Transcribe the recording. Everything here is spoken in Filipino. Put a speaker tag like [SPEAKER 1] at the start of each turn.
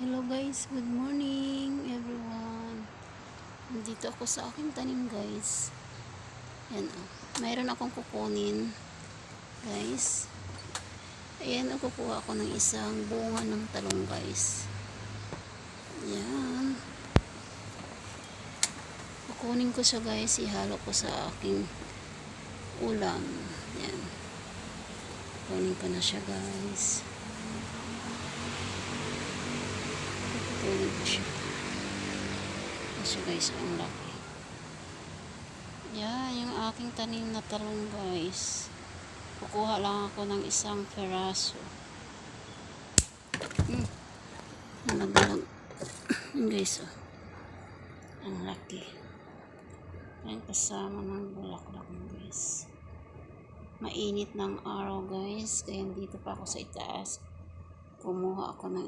[SPEAKER 1] Hello guys, good morning everyone. Nandito ako sa aking tanim guys. Yan o. Mayroon akong kukunin guys. Ayan, kukuha ako ng isang bunga ng talong guys. Yan. Kukunin ko siya guys. Ihalo ko sa aking ulam. Yan. Kukunin ko na siya guys. Kukunin ko siya. So guys, ang laki. Yan, yung aking tanim na talong guys. Kukuha lang ako ng isang peraso. Nalaglag. Yan guys, oh. Ang laki. Yan kasama ng bulaklak guys. Mainit ng araw guys. Kaya dito pa ako sa itaas. Kumuha ako ng